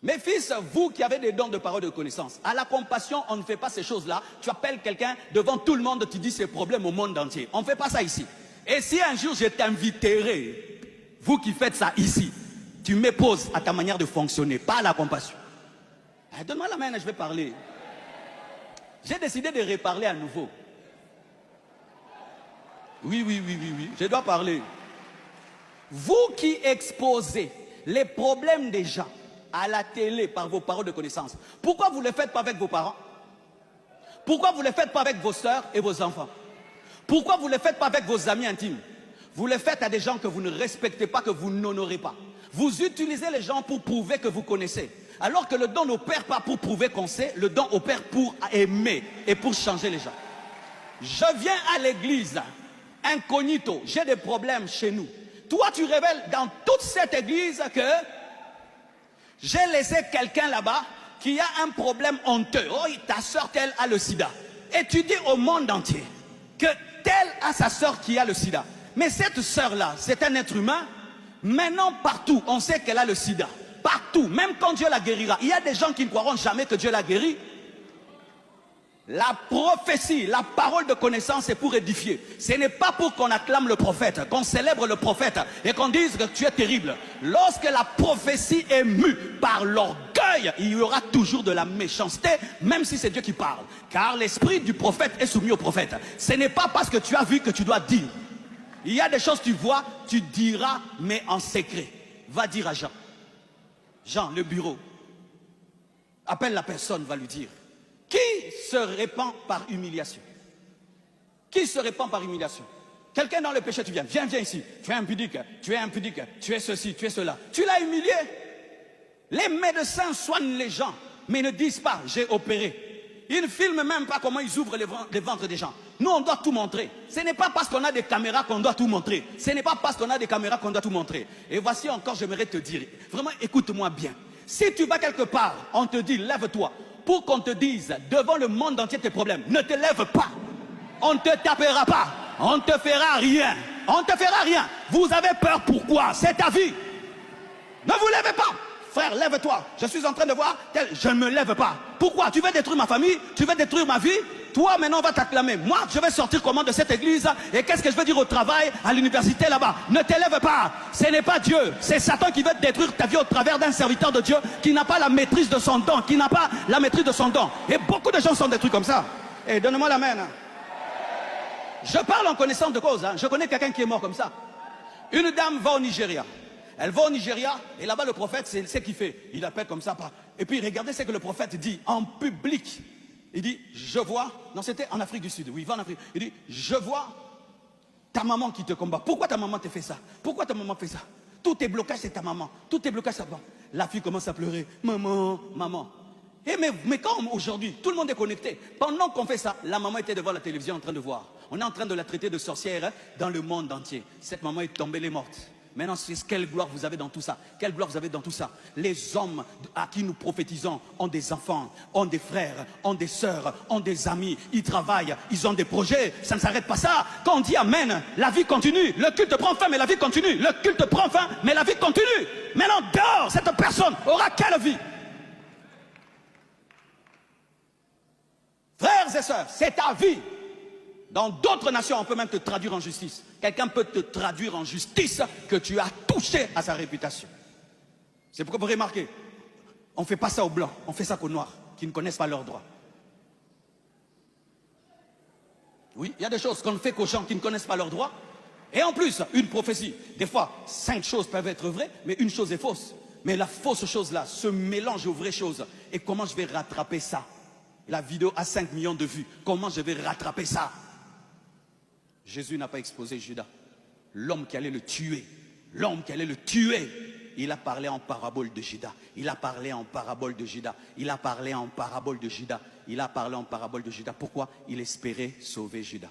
Mes fils, vous qui avez des dons de parole de connaissance, à la compassion, on ne fait pas ces choses-là. Tu appelles quelqu'un devant tout le monde, tu dis ses problèmes au monde entier. On ne fait pas ça ici. Et si un jour je t'inviterai, vous qui faites ça ici, tu m'époses à ta manière de fonctionner, pas à la compassion. Donne-moi la main, je vais parler. J'ai décidé de reparler à nouveau. Oui, je dois parler. Vous qui exposez les problèmes des gens à la télé par vos paroles de connaissance, pourquoi vous ne le faites pas avec vos parents? Pourquoi vous ne le faites pas avec vos soeurs et vos enfants? Pourquoi vous ne le faites pas avec vos amis intimes? Vous le faites à des gens que vous ne respectez pas, que vous n'honorez pas. Vous utilisez les gens pour prouver que vous connaissez. Alors que le don n'opère pas pour prouver qu'on sait, le don opère pour aimer et pour changer les gens. Je viens à l'église, incognito, j'ai des problèmes chez nous. Toi, tu révèles dans toute cette église que j'ai laissé quelqu'un là-bas qui a un problème honteux. Oh, ta soeur, telle a le sida. Et tu dis au monde entier que telle a sa soeur qui a le sida. Mais cette soeur-là, c'est un être humain. Maintenant, partout, on sait qu'elle a le sida. Partout, même quand Dieu la guérira. Il y a des gens qui ne croiront jamais que Dieu la guérit. La prophétie, la parole de connaissance est pour édifier. Ce n'est pas pour qu'on acclame le prophète, qu'on célèbre le prophète et qu'on dise que tu es terrible. Lorsque la prophétie est mue par l'orgueil, il y aura toujours de la méchanceté, même si c'est Dieu qui parle. Car l'esprit du prophète est soumis au prophète. Ce n'est pas parce que tu as vu que tu dois dire. Il y a des choses que tu vois, tu diras, mais en secret. Va dire à Jean. Jean, le bureau. Appelle la personne, va lui dire. Qui se répand par humiliation? Qui se répand par humiliation? Quelqu'un dans le péché, tu viens ici. Tu es impudique, tu es ceci, tu es cela. Tu l'as humilié. Les médecins soignent les gens, mais ne disent pas, j'ai opéré. Ils ne filment même pas comment ils ouvrent les ventres des gens. Nous, on doit tout montrer. Ce n'est pas parce qu'on a des caméras qu'on doit tout montrer. Ce n'est pas parce qu'on a des caméras qu'on doit tout montrer. Et voici encore, j'aimerais te dire, vraiment, écoute-moi bien. Si tu vas quelque part, on te dit, lève-toi. Pour qu'on te dise devant le monde entier tes problèmes, ne te lève pas. On ne te tapera pas. On ne te fera rien. On ne te fera rien. Vous avez peur, pourquoi? C'est ta vie. Ne vous levez pas. Frère, lève-toi. Je suis en train de voir, je ne me lève pas. Pourquoi? Tu veux détruire ma famille? Tu veux détruire ma vie? Toi, maintenant, on va t'acclamer. Moi, je vais sortir comment de cette église? Et qu'est-ce que je vais dire au travail, à l'université là-bas? Ne t'élève pas. Ce n'est pas Dieu. C'est Satan qui veut détruire ta vie au travers d'un serviteur de Dieu qui n'a pas la maîtrise de son don. Qui n'a pas la maîtrise de son don. Et beaucoup de gens sont détruits comme ça. Et donne-moi la main. Je parle en connaissance de cause. Je connais quelqu'un qui est mort comme ça. Une dame va au Nigeria. Elle va au Nigeria et là-bas le prophète, c'est ce qu'il fait. Il appelle comme ça. Et puis regardez ce que le prophète dit en public. Il dit, je vois, non c'était en Afrique du Sud, oui, il va en Afrique. Il dit, je vois ta maman qui te combat. Pourquoi ta maman te fait ça? Pourquoi ta maman fait ça? Tous tes blocages c'est ta maman. Tous tes blocages c'est ta maman. La fille commence à pleurer. Maman, maman. Et mais quand aujourd'hui, tout le monde est connecté. Pendant qu'on fait ça, la maman était devant la télévision en train de voir. On est en train de la traiter de sorcière dans le monde entier. Cette maman est tombée, elle est morte. Maintenant, quelle gloire vous avez dans tout ça? Quelle gloire vous avez dans tout ça? Les hommes à qui nous prophétisons ont des enfants, ont des frères, ont des sœurs, ont des amis. Ils travaillent, ils ont des projets. Ça ne s'arrête pas ça. Quand on dit Amen, la vie continue. Le culte prend fin, mais la vie continue. Le culte prend fin, mais la vie continue. Maintenant, dehors, cette personne aura quelle vie? Frères et sœurs, c'est ta vie. Dans d'autres nations, on peut même te traduire en justice. Quelqu'un peut te traduire en justice que tu as touché à sa réputation. C'est pourquoi vous remarquez, on ne fait pas ça aux blancs, on fait ça qu'aux noirs, qui ne connaissent pas leurs droits. Oui, il y a des choses qu'on ne fait qu'aux gens qui ne connaissent pas leurs droits. Et en plus, une prophétie. Des fois, 5 choses peuvent être vraies, mais une chose est fausse. Mais la fausse chose-là se mélange aux vraies choses. Et comment je vais rattraper ça? La vidéo a 5 millions de vues. Comment je vais rattraper ça? Jésus n'a pas exposé Judas, l'homme qui allait le tuer. L'homme qui allait le tuer. Il a parlé en parabole de Judas. Il a parlé en parabole de Judas. Il a parlé en parabole de Judas. Il a parlé en parabole de Judas. Pourquoi? Il espérait sauver Judas.